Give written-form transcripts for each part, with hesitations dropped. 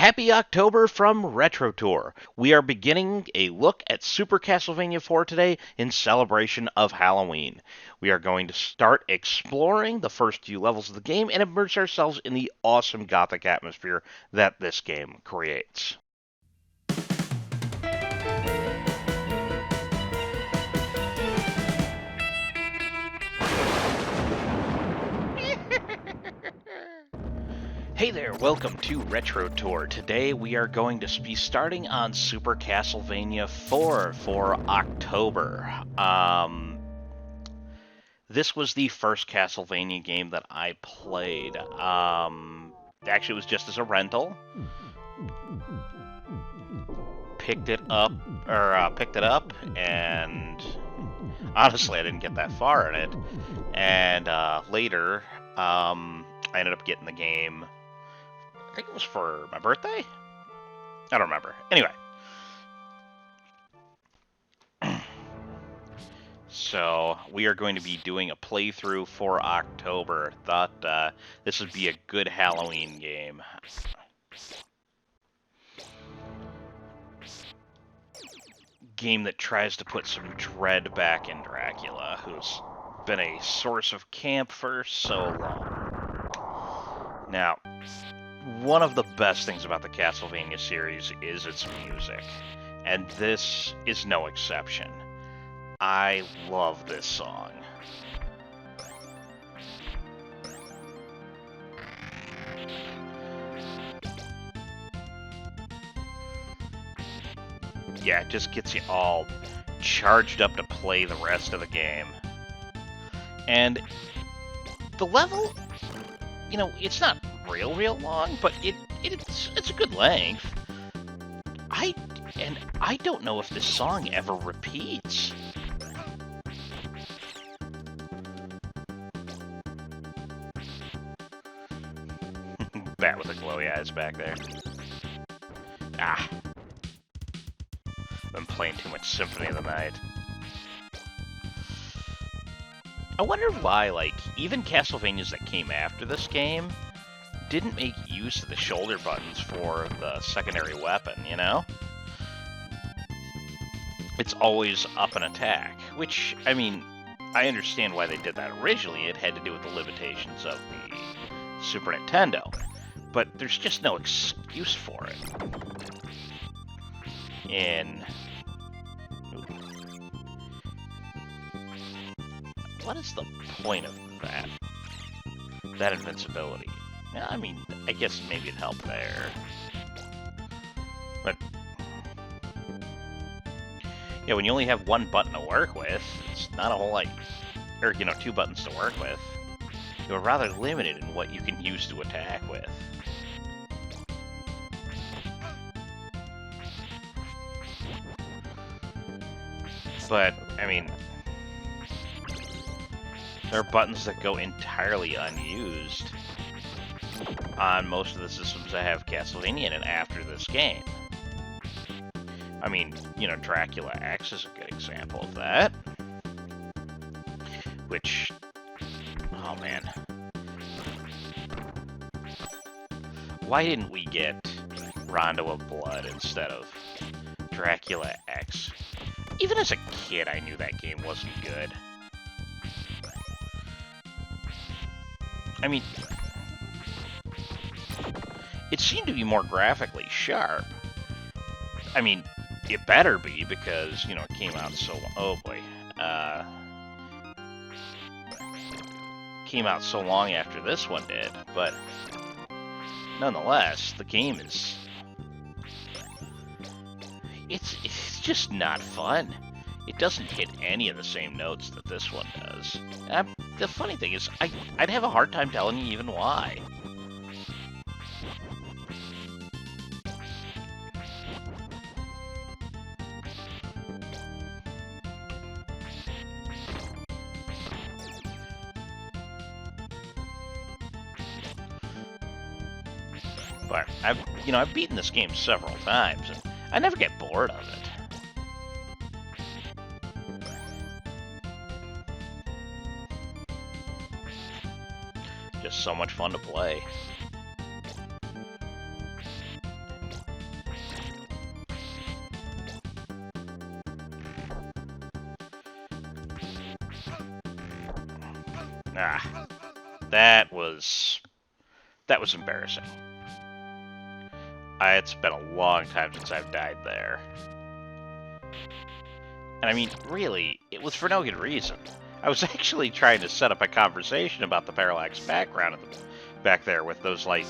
Happy October from Retro Tour. We are beginning a look at Super Castlevania 4 today in celebration of Halloween. We are going to start exploring the first few levels of the game and immerse ourselves in the awesome gothic atmosphere that this game creates. Hey there, welcome to Retro Tour. Today we are going to be starting on Super Castlevania 4 for October. This was the first Castlevania game that I played. Actually, it was just as a rental. Picked it up, and honestly, I didn't get that far in it. And later, I ended up getting the game. I think it was for my birthday? I don't remember. Anyway. So, we are going to be doing a playthrough for October. Thought this would be a good Halloween game. Game that tries to put some dread back in Dracula, who's been a source of camp for so long. Now, one of the best things about the Castlevania series is its music, and this is no exception. I love this song. Yeah, it just gets you all charged up to play the rest of the game. And the level, it's not real long, but it's a good length. I don't know if this song ever repeats. Bat with the glowy eyes back there. Ah. Been playing too much Symphony of the Night. I wonder why, even Castlevanias that came after this game didn't make use of the shoulder buttons for the secondary weapon, It's always up and attack, which, I understand why they did that originally. It had to do with the limitations of the Super Nintendo. But there's just no excuse for it. What is the point of that? That invincibility? I guess maybe it'd help there. But yeah, when you only have one button to work with, it's not a whole lot, or two buttons to work with. You're rather limited in what you can use to attack with. But, there are buttons that go entirely unused on most of the systems that have Castlevania in it after this game. Dracula X is a good example of that. Which, oh man. Why didn't we get Rondo of Blood instead of Dracula X? Even as a kid, I knew that game wasn't good. It seemed to be more graphically sharp. It better be, because, it came out so long. Oh boy. Came out so long after this one did, but nonetheless, the game is... It's just not fun. It doesn't hit any of the same notes that this one does. The funny thing is, I'd have a hard time telling you even why. But I've beaten this game several times, and I never get bored of it. Just so much fun to play. Ah, that was embarrassing. It's been a long time since I've died there. And I mean, really, it was for no good reason. I was actually trying to set up a conversation about the parallax background back there with those, like,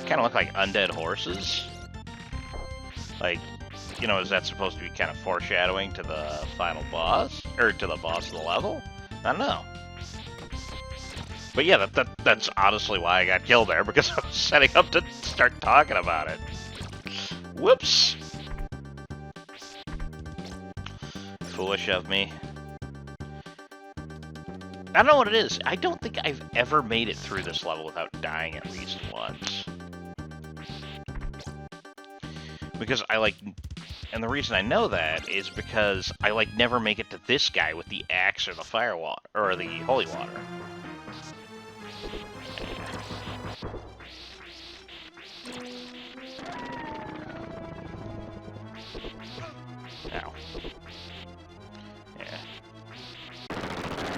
kind of look like undead horses. Like, you know, is that supposed to be kind of foreshadowing to the final boss? Or to the boss of the level? I don't know. But yeah, that's honestly why I got killed there, because I was setting up to start talking about it. Whoops! Foolish of me. I don't know what it is. I don't think I've ever made it through this level without dying at least once. Because I like... And the reason I know that is because I like never make it to this guy with the axe or the fire water, or the holy water. Ow. Yeah.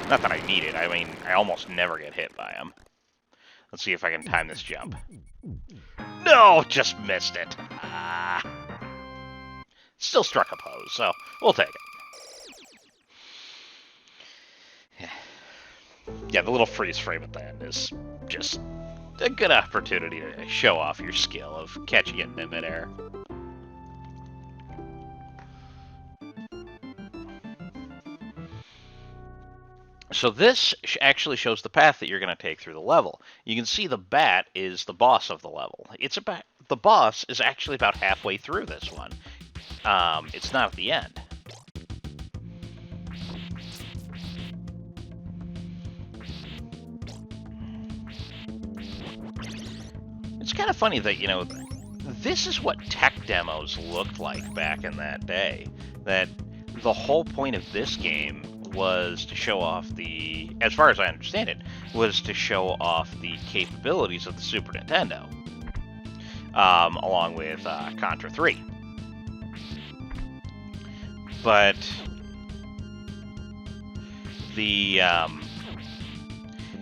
Not that I need it. I mean, I almost never get hit by him. Let's see if I can time this jump. No! Just missed it. Ah. Still struck a pose, so we'll take it. Yeah, the little freeze frame at the end is just a good opportunity to show off your skill of catching it in midair. So this actually shows the path that you're going to take through the level. You can see the bat is the boss of the level. The boss is actually about halfway through this one. It's not at the end. It's kind of funny that, you know, this is what tech demos looked like back in that day. That the whole point of this game was to show off the, as far as I understand it, was to show off the capabilities of the Super Nintendo, along with Contra 3. But the,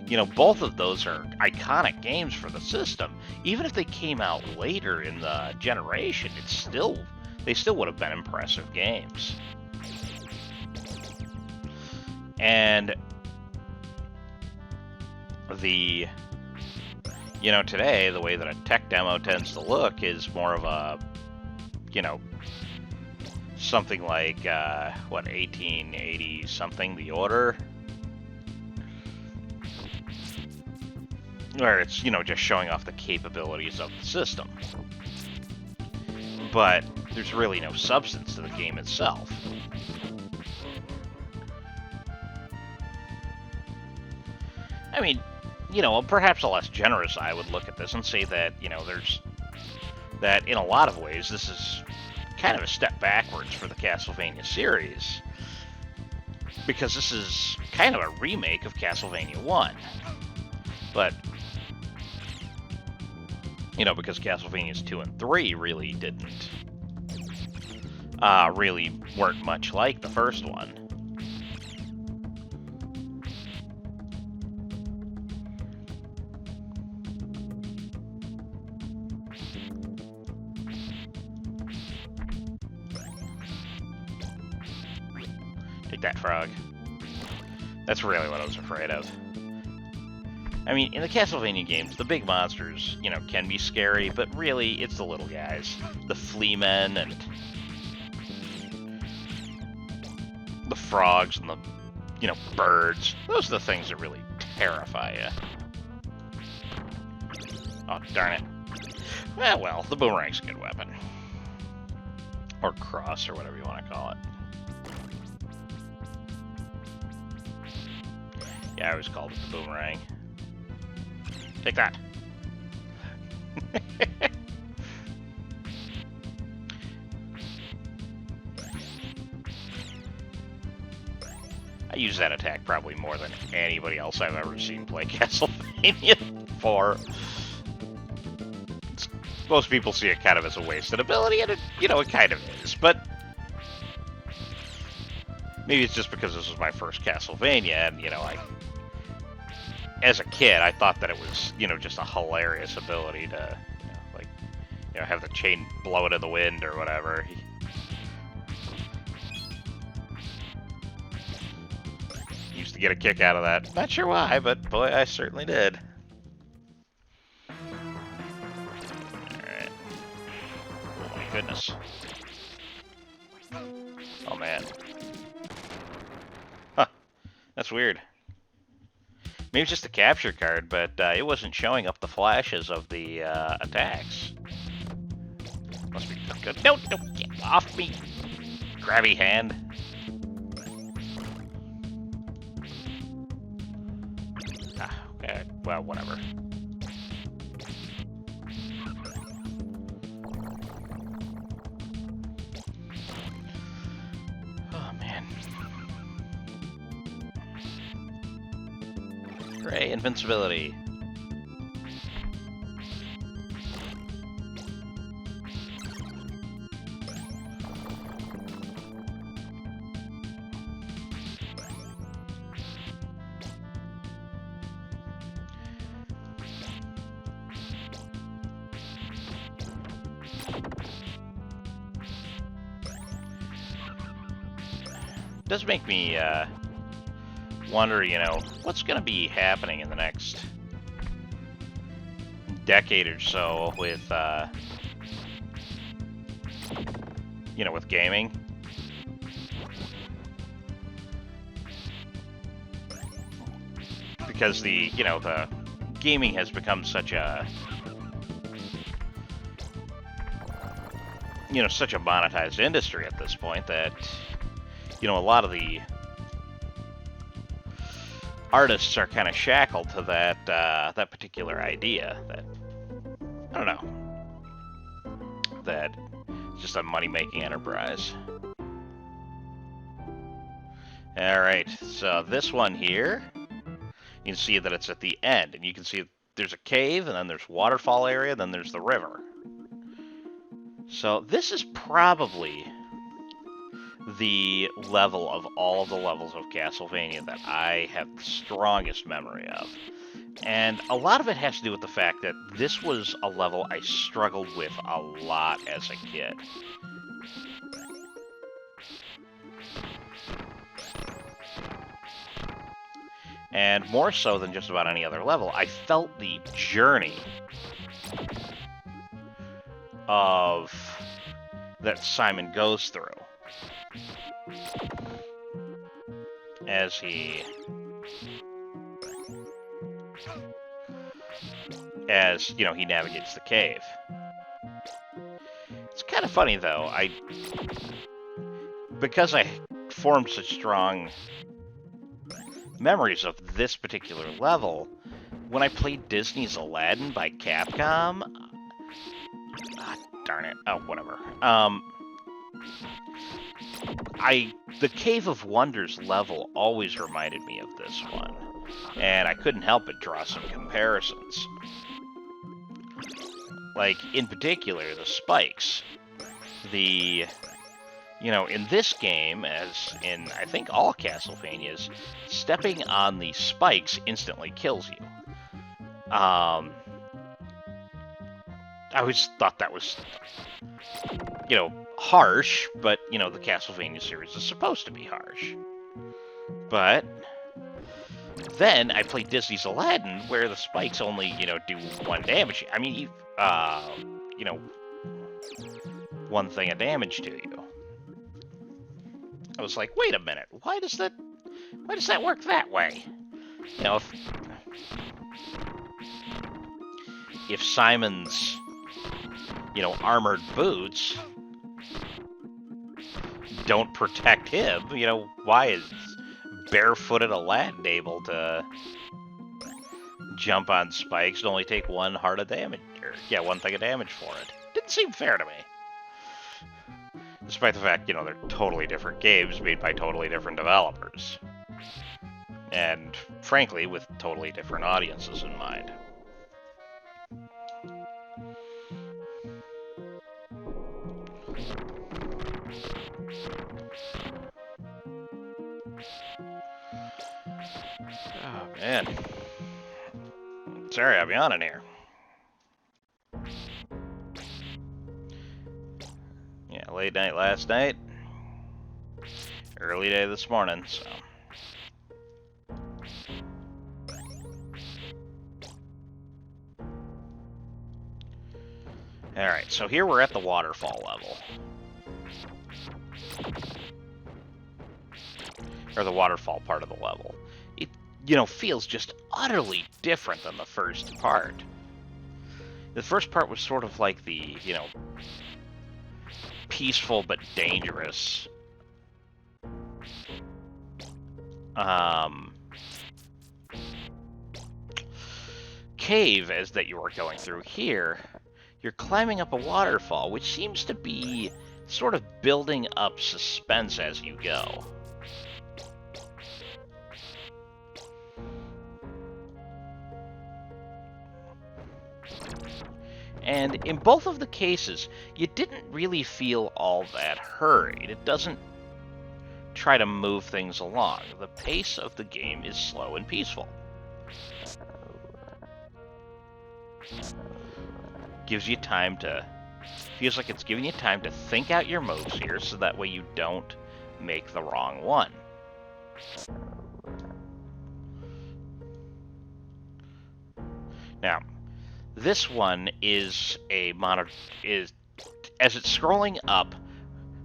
you know, both of those are iconic games for the system. Even if they came out later in the generation, they still would have been impressive games. And the, you know, today, the way that a tech demo tends to look is more of a, you know, something like, what, 1880 something, The Order? Where it's, you know, just showing off the capabilities of the system. But there's really no substance to the game itself. I mean, you know, perhaps a less generous eye would look at this and say that, you know, that in a lot of ways this is kind of a step backwards for the Castlevania series. Because this is kind of a remake of Castlevania 1. But, you know, because Castlevanias 2 and 3 really weren't much like the first one. Take that, frog. That's really what I was afraid of. I mean, in the Castlevania games, the big monsters, you know, can be scary, but really, it's the little guys. The flea men and the frogs and the, you know, birds. Those are the things that really terrify you. Oh, darn it. Well, the boomerang's a good weapon. Or cross, or whatever you want to call it. Yeah, I always called it the boomerang. Take that. I use that attack probably more than anybody else I've ever seen play Castlevania 4. Most people see it kind of as a wasted ability, and it, you know, it kind of is, but maybe it's just because this was my first Castlevania, and, you know, I as a kid, I thought that it was, just a hilarious ability to, like, have the chain blow it in the wind or whatever. Used to get a kick out of that. Not sure why, but boy, I certainly did. Alright. Oh my goodness. Oh man. Huh. That's weird. Maybe it's just a capture card, but it wasn't showing up the flashes of the attacks. Must be good. No, don't get off me, grabby hand. Ah, okay, well, whatever. Oh man. Hooray, invincibility. Does make me wonder, what's going to be happening in the next decade or so with, with gaming. Because the gaming has become such a, such a monetized industry at this point that, a lot of the artists are kind of shackled to that particular idea that, I don't know, that it's just a money-making enterprise. Alright, so this one here, you can see that it's at the end, and you can see there's a cave, and then there's waterfall area, then there's the river. So this is probably the level of all of the levels of Castlevania that I have the strongest memory of. And a lot of it has to do with the fact that this was a level I struggled with a lot as a kid. And more so than just about any other level, I felt the journey of that Simon goes through as he navigates the cave. It's kind of funny though, because I formed such strong memories of this particular level, when I played Disney's Aladdin by Capcom, darn it, oh, whatever, the Cave of Wonders level always reminded me of this one, and I couldn't help but draw some comparisons. Like, in particular, the spikes. In this game, as in, I think, all Castlevanias, stepping on the spikes instantly kills you. I always thought that was, harsh, but, the Castlevania series is supposed to be harsh. But then I played Disney's Aladdin, where the spikes only, do 1 damage. I mean, one thing of damage to you. I was like, wait a minute, why does that work that way? If Simon's, armored boots don't protect him, why is barefooted Aladdin able to jump on spikes and only take 1 heart of damage, or, 1 thing of damage for it? Didn't seem fair to me. Despite the fact, they're totally different games made by totally different developers. And, frankly, with totally different audiences in mind. Oh, man. Sorry, I'll be on in here. Yeah, late night last night. Early day this morning, so... Alright, so here we're at the waterfall level. Or the waterfall part of the level. It, feels just utterly different than the first part. The first part was sort of like the, peaceful but dangerous cave as that you were going through. Here, you're climbing up a waterfall, which seems to be sort of building up suspense as you go. And in both of the cases, you didn't really feel all that hurried. It doesn't try to move things along. The pace of the game is slow and peaceful. Gives you time to... Feels like it's giving you time to think out your moves here, so that way you don't make the wrong one. Now, this one is as it's scrolling up,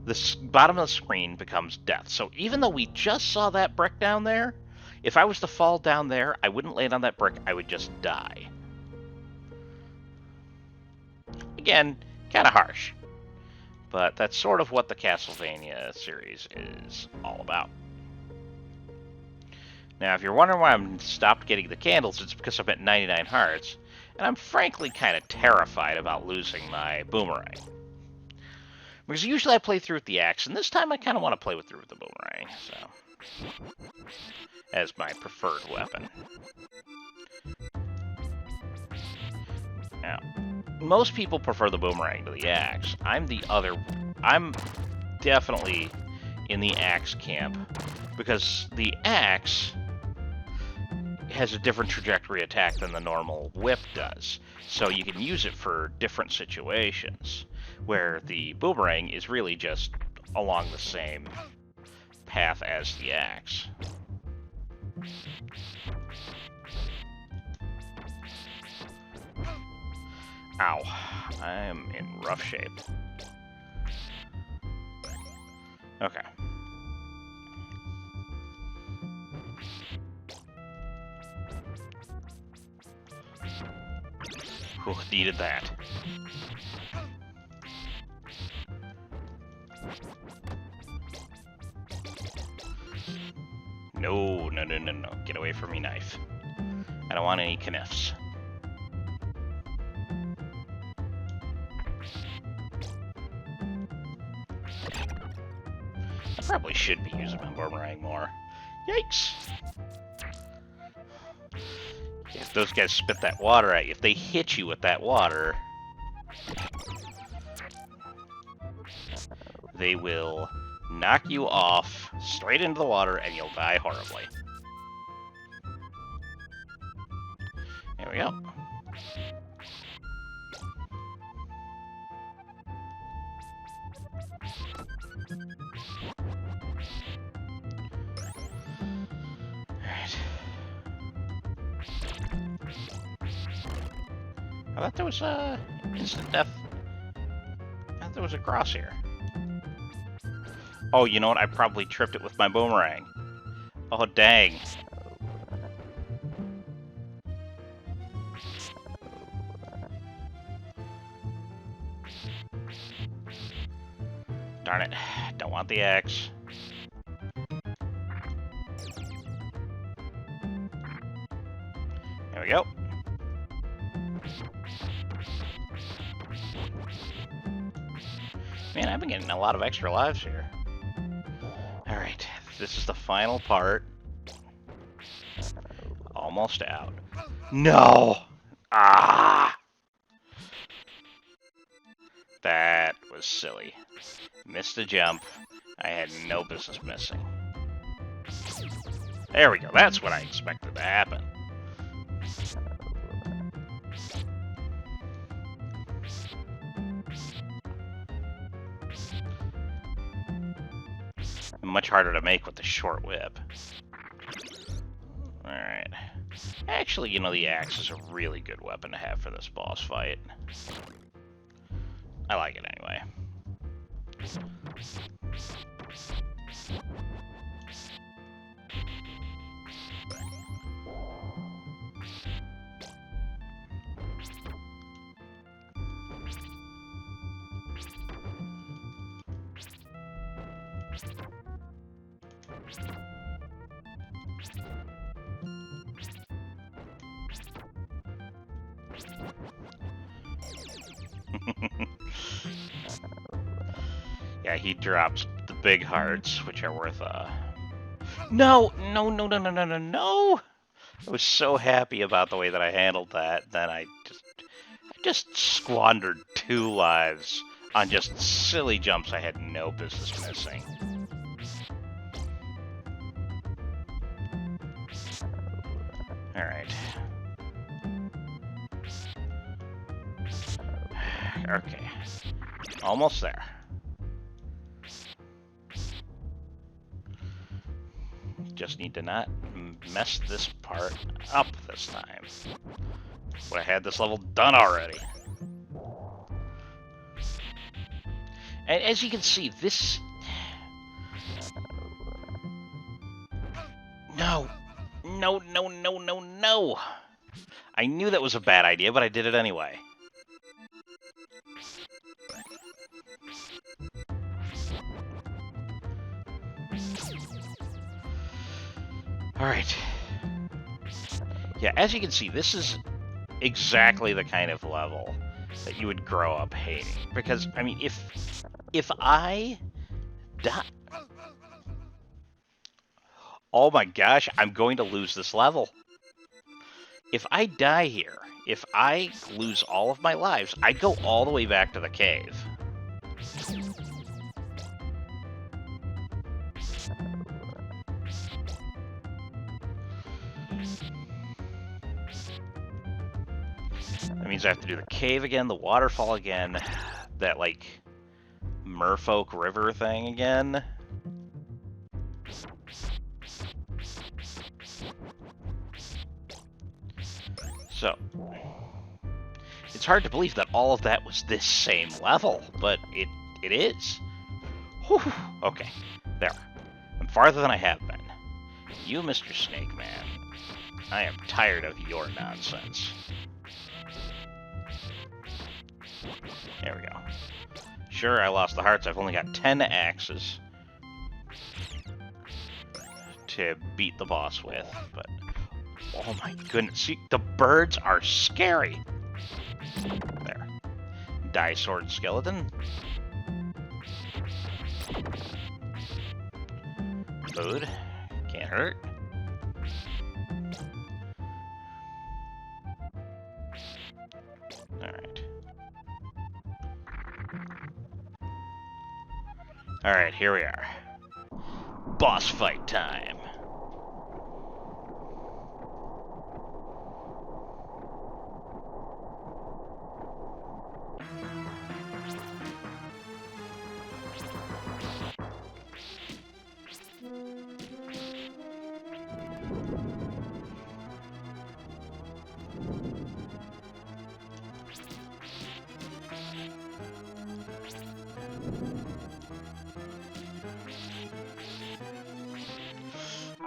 the bottom of the screen becomes death. So even though we just saw that brick down there, if I was to fall down there, I wouldn't land on that brick, I would just die. Again, kind of harsh. But that's sort of what the Castlevania series is all about. Now, if you're wondering why I'm stopped getting the candles, it's because I'm at 99 hearts, and I'm frankly kind of terrified about losing my boomerang. Because usually I play through with the axe, and this time I kind of want to play through with the boomerang, so... as my preferred weapon. Now, most people prefer the boomerang to the axe. I'm definitely in the axe camp, because the axe has a different trajectory attack than the normal whip does, so you can use it for different situations, where the boomerang is really just along the same path as the axe. Ow, I am in rough shape. Okay. Whew, needed that. No. Get away from me, knife. I don't want any kniffs. I probably should be using my boomerang more. Yikes! If those guys spit that water at you, if they hit you with that water, they will knock you off straight into the water and you'll die horribly. There we go. Alright. I thought there was instant death. I thought there was a cross here. Oh, you know what? I probably tripped it with my boomerang. Oh, dang. Darn it. Don't want the axe. There we go. Man, I've been getting a lot of extra lives here. Alright, this is the final part. Almost out. No! Ah! That was silly. Missed a jump. I had no business missing. There we go. That's what I expected to happen. Much harder to make with the short whip. Alright. Actually, you know, the axe is a really good weapon to have for this boss fight. I like it anyway. Yeah, he drops the big hearts, which are worth No! No, no, no, no, no, no, no! I was so happy about the way that I handled that, then I just squandered 2 lives on just silly jumps I had no business missing. Alright. Okay. Almost there. Just need to not mess this part up this time. Would have had this level done already. And as you can see, this... No! No, no, no, no, no! I knew that was a bad idea, but I did it anyway. Alright. Yeah, as you can see, this is exactly the kind of level that you would grow up hating. Because, I mean, if I die... Oh my gosh, I'm going to lose this level. If I die here, if I lose all of my lives, I'd go all the way back to the cave. That means I have to do the cave again, the waterfall again, that, like, Merfolk River thing again. So, it's hard to believe that all of that was this same level, but it is. Whew. Okay, there. I'm farther than I have been. You, Mr. Snake Man, I am tired of your nonsense. There we go. Sure, I lost the hearts. I've only got 10 axes to beat the boss with, but oh my goodness, see, the birds are scary. There. Die sword skeleton. Food. Can't hurt. Alright. Alright, here we are. Boss fight time.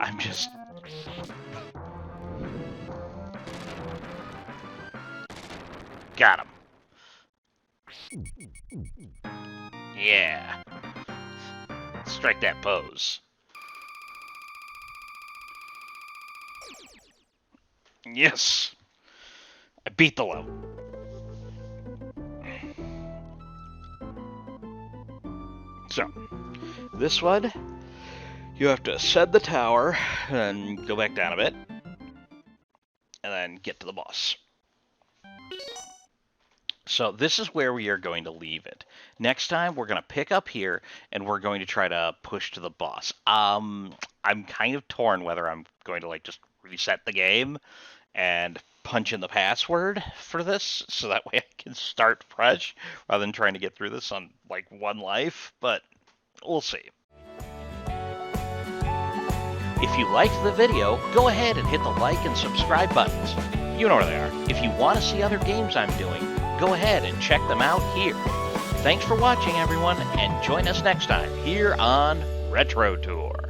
I'm just... Got him. Yeah. Strike that pose. Yes. I beat the level. So, this one, you have to ascend the tower, and go back down a bit, and then get to the boss. So this is where we are going to leave it. Next time, we're going to pick up here, and we're going to try to push to the boss. I'm kind of torn whether I'm going to, like, just reset the game and punch in the password for this, so that way I can start fresh, rather than trying to get through this on, like, 1 life, but we'll see. If you liked the video, go ahead and hit the like and subscribe buttons. You know where they are. If you want to see other games I'm doing, go ahead and check them out here. Thanks for watching, everyone, and join us next time here on Retro Tour.